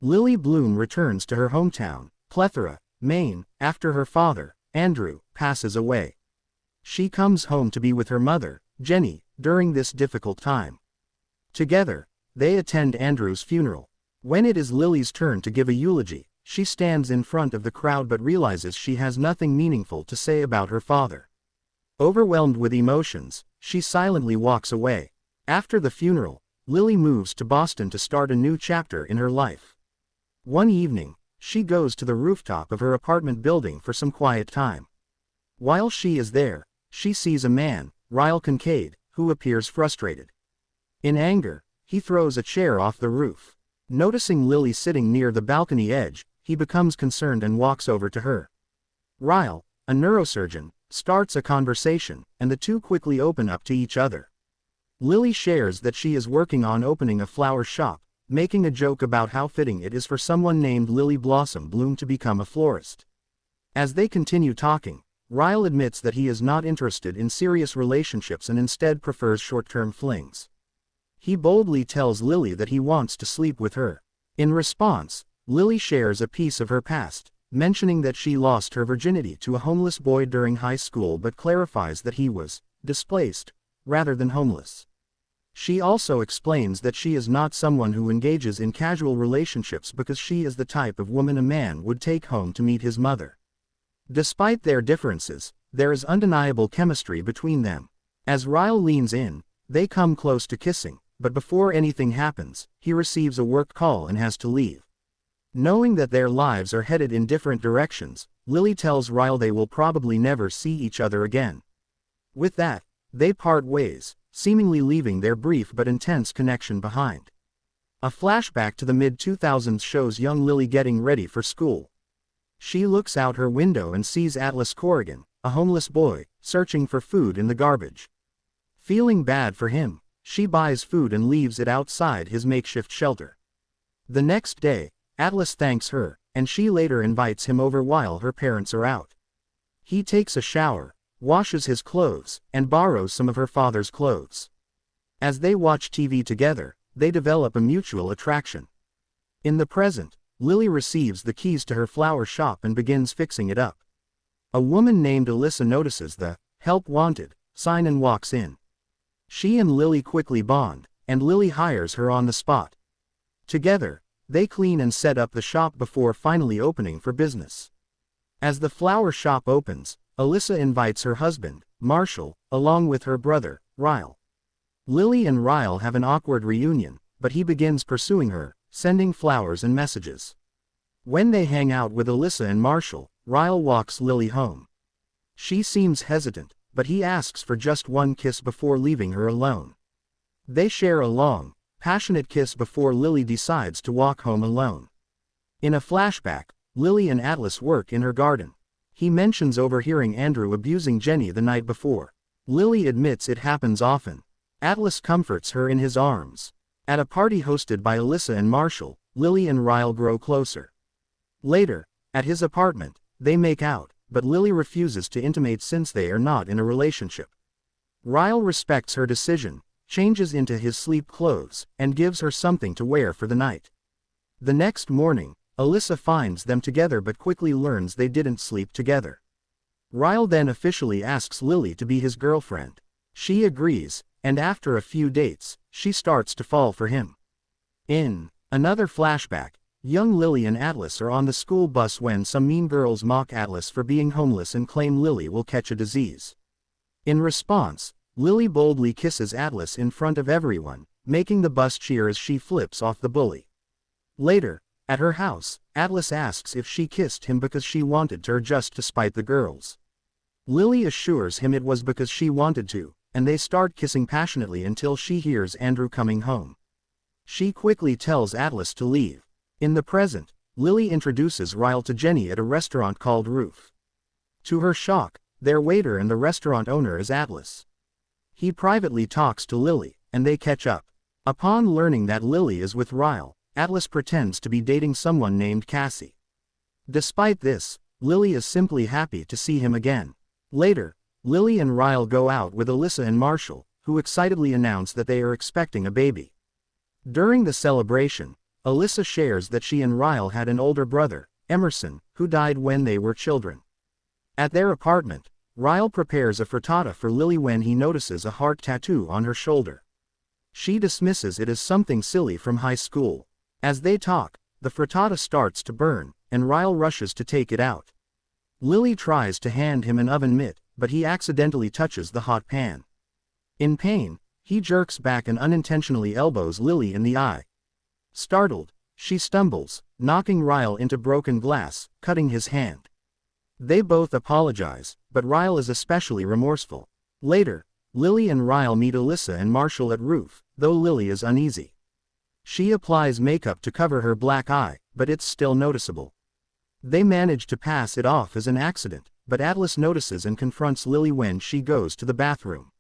Lily Bloom returns to her hometown, Plethora, Maine, after her father, Andrew, passes away. She comes home to be with her mother, Jenny, during this difficult time. Together, they attend Andrew's funeral. When it is Lily's turn to give a eulogy, she stands in front of the crowd but realizes she has nothing meaningful to say about her father. Overwhelmed with emotions, she silently walks away. After the funeral, Lily moves to Boston to start a new chapter in her life. One evening, she goes to the rooftop of her apartment building for some quiet time. While she is there, she sees a man, Ryle, who appears frustrated. In anger, he throws a chair off the roof. Noticing Lily sitting near the balcony edge, he becomes concerned and walks over to her. Ryle, a neurosurgeon, starts a conversation, and the two quickly open up to each other. Lily shares that she is working on opening a flower shop, making a joke about how fitting it is for someone named Lily Blossom Bloom to become a florist. As they continue talking, Ryle admits that he is not interested in serious relationships and instead prefers short-term flings. He boldly tells Lily that he wants to sleep with her. In response, Lily shares a piece of her past, mentioning that she lost her virginity to a homeless boy during high school but clarifies that he was displaced, rather than homeless. She also explains that she is not someone who engages in casual relationships because she is the type of woman a man would take home to meet his mother. Despite their differences, there is undeniable chemistry between them. As Ryle leans in, they come close to kissing, but before anything happens, he receives a work call and has to leave. Knowing that their lives are headed in different directions, Lily tells Ryle they will probably never see each other again. With that, they part ways, seemingly leaving their brief but intense connection behind. A flashback to the mid-2000s shows young Lily getting ready for school. She looks out her window and sees Atlas Corrigan, a homeless boy, searching for food in the garbage. Feeling bad for him, she buys food and leaves it outside his makeshift shelter. The next day, Atlas thanks her, and she later invites him over while her parents are out. He takes a shower, washes his clothes, and borrows some of her father's clothes. As they watch TV together, they develop a mutual attraction. In the present, Lily receives the keys to her flower shop and begins fixing it up. A woman named Alyssa notices the "Help Wanted" sign and walks in. She and Lily quickly bond, and Lily hires her on the spot. Together, they clean and set up the shop before finally opening for business. As the flower shop opens, Alyssa invites her husband, Marshall, along with her brother, Ryle. Lily and Ryle have an awkward reunion, but he begins pursuing her, sending flowers and messages. When they hang out with Alyssa and Marshall, Ryle walks Lily home. She seems hesitant, but he asks for just one kiss before leaving her alone. They share a long, passionate kiss before Lily decides to walk home alone. In a flashback, Lily and Atlas work in her garden. He mentions overhearing Andrew abusing Jenny the night before. Lily admits it happens often. Atlas comforts her in his arms. At a party hosted by Alyssa and Marshall, Lily and Ryle grow closer. Later, at his apartment, they make out, but Lily refuses to intimate since they are not in a relationship. Ryle respects her decision, changes into his sleep clothes, and gives her something to wear for the night. The next morning, Alyssa finds them together but quickly learns they didn't sleep together. Ryle then officially asks Lily to be his girlfriend. She agrees, and after a few dates, she starts to fall for him. In another flashback, young Lily and Atlas are on the school bus when some mean girls mock Atlas for being homeless and claim Lily will catch a disease. In response, Lily boldly kisses Atlas in front of everyone, making the bus cheer as she flips off the bully. Later, at her house, Atlas asks if she kissed him because she wanted to or just to spite the girls. Lily assures him it was because she wanted to, and they start kissing passionately until she hears Andrew coming home. She quickly tells Atlas to leave. In the present, Lily introduces Ryle to Jenny at a restaurant called Roof. To her shock, their waiter and the restaurant owner is Atlas. He privately talks to Lily, and they catch up. Upon learning that Lily is with Ryle, Atlas pretends to be dating someone named Cassie. Despite this, Lily is simply happy to see him again. Later, Lily and Ryle go out with Alyssa and Marshall, who excitedly announce that they are expecting a baby. During the celebration, Alyssa shares that she and Ryle had an older brother, Emerson, who died when they were children. At their apartment, Ryle prepares a frittata for Lily when he notices a heart tattoo on her shoulder. She dismisses it as something silly from high school. As they talk, the frittata starts to burn, and Ryle rushes to take it out. Lily tries to hand him an oven mitt, but he accidentally touches the hot pan. In pain, he jerks back and unintentionally elbows Lily in the eye. Startled, she stumbles, knocking Ryle into broken glass, cutting his hand. They both apologize, but Ryle is especially remorseful. Later, Lily and Ryle meet Alyssa and Marshall at roof, though Lily is uneasy. She applies makeup to cover her black eye, but it's still noticeable. They manage to pass it off as an accident, but Atlas notices and confronts Lily when she goes to the bathroom.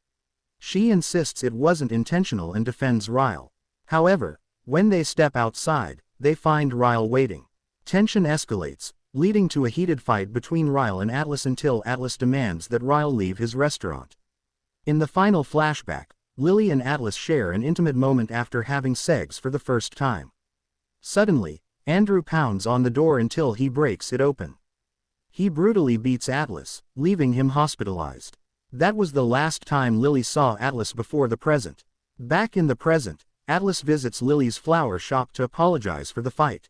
She insists it wasn't intentional and defends Ryle. However, when they step outside, they find Ryle waiting. Tension escalates, leading to a heated fight between Ryle and Atlas until Atlas demands that Ryle leave his restaurant. In the final flashback, Lily and Atlas share an intimate moment after having sex for the first time. Suddenly, Andrew pounds on the door until he breaks it open. He brutally beats Atlas, leaving him hospitalized. That was the last time Lily saw Atlas before the present. Back in the present, Atlas visits Lily's flower shop to apologize for the fight.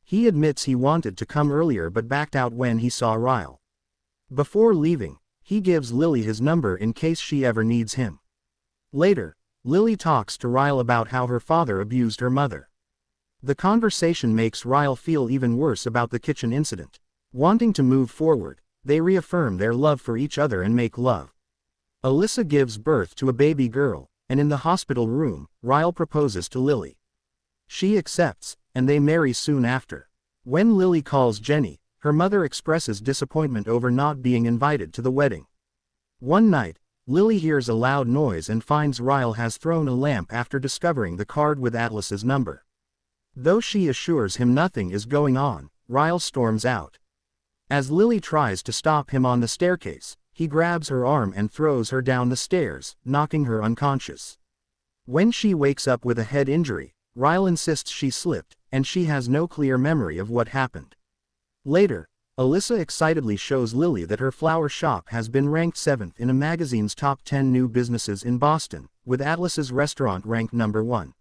He admits he wanted to come earlier but backed out when he saw Ryle. Before leaving, he gives Lily his number in case she ever needs him. Later, Lily talks to Ryle about how her father abused her mother. The conversation makes Ryle feel even worse about the kitchen incident. Wanting to move forward, they reaffirm their love for each other and make love. Alyssa gives birth to a baby girl, and in the hospital room, Ryle proposes to Lily. She accepts, and they marry soon after. When Lily calls Jenny, her mother expresses disappointment over not being invited to the wedding. One night, Lily hears a loud noise and finds Ryle has thrown a lamp after discovering the card with Atlas's number. Though she assures him nothing is going on, Ryle storms out. As Lily tries to stop him on the staircase, he grabs her arm and throws her down the stairs, knocking her unconscious. When she wakes up with a head injury, Ryle insists she slipped, and she has no clear memory of what happened. Later, Alyssa excitedly shows Lily that her flower shop has been ranked 7th in a magazine's top 10 new businesses in Boston, with Atlas's restaurant ranked number 1.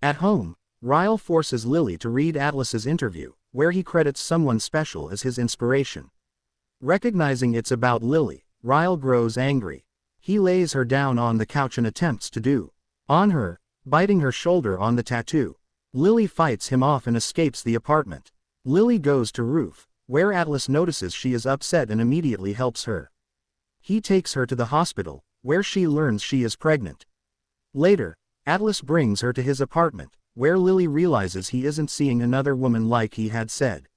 At home, Ryle forces Lily to read Atlas's interview, where he credits someone special as his inspiration. Recognizing it's about Lily, Ryle grows angry. He lays her down on the couch and attempts to do on her, biting her shoulder on the tattoo. Lily fights him off and escapes the apartment. Lily goes to roof, where Atlas notices she is upset and immediately helps her. He takes her to the hospital, where she learns she is pregnant. Later, Atlas brings her to his apartment, where Lily realizes he isn't seeing another woman like he had said.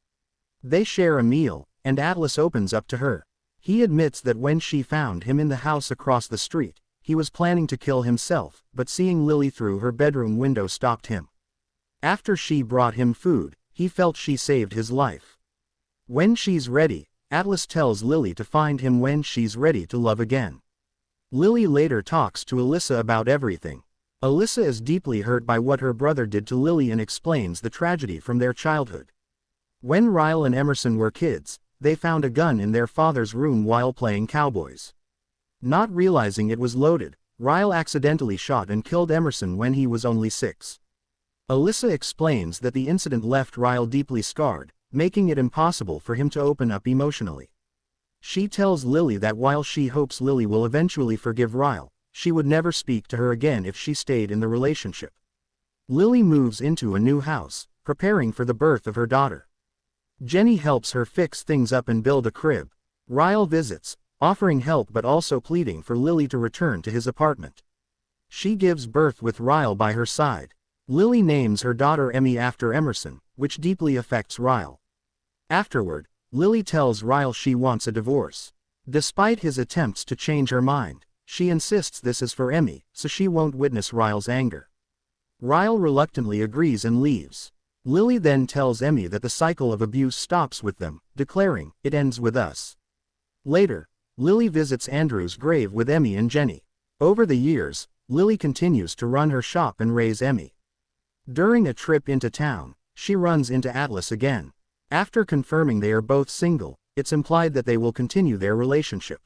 They share a meal, and Atlas opens up to her. He admits that when she found him in the house across the street, he was planning to kill himself, but seeing Lily through her bedroom window stopped him. After she brought him food, he felt she saved his life. When she's ready, Atlas tells Lily to find him when she's ready to love again. Lily later talks to Alyssa about everything. Alyssa is deeply hurt by what her brother did to Lily and explains the tragedy from their childhood. When Ryle and Emerson were kids, they found a gun in their father's room while playing cowboys. Not realizing it was loaded, Ryle accidentally shot and killed Emerson when he was only 6. Alyssa explains that the incident left Ryle deeply scarred, making it impossible for him to open up emotionally. She tells Lily that while she hopes Lily will eventually forgive Ryle, she would never speak to her again if she stayed in the relationship. Lily moves into a new house, preparing for the birth of her daughter. Jenny helps her fix things up and build a crib. Ryle visits, offering help but also pleading for Lily to return to his apartment. She gives birth with Ryle by her side. Lily names her daughter Emmy after Emerson, which deeply affects Ryle. Afterward, Lily tells Ryle she wants a divorce. Despite his attempts to change her mind, she insists this is for Emmy, so she won't witness Ryle's anger. Ryle reluctantly agrees and leaves. Lily then tells Emmy that the cycle of abuse stops with them, declaring, "It ends with us." Later, Lily visits Andrew's grave with Emmy and Jenny. Over the years, Lily continues to run her shop and raise Emmy. During a trip into town, she runs into Atlas again. After confirming they are both single, it's implied that they will continue their relationship.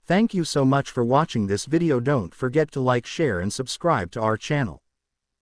Thank you so much for watching this video. Don't forget to like, share and subscribe to our channel.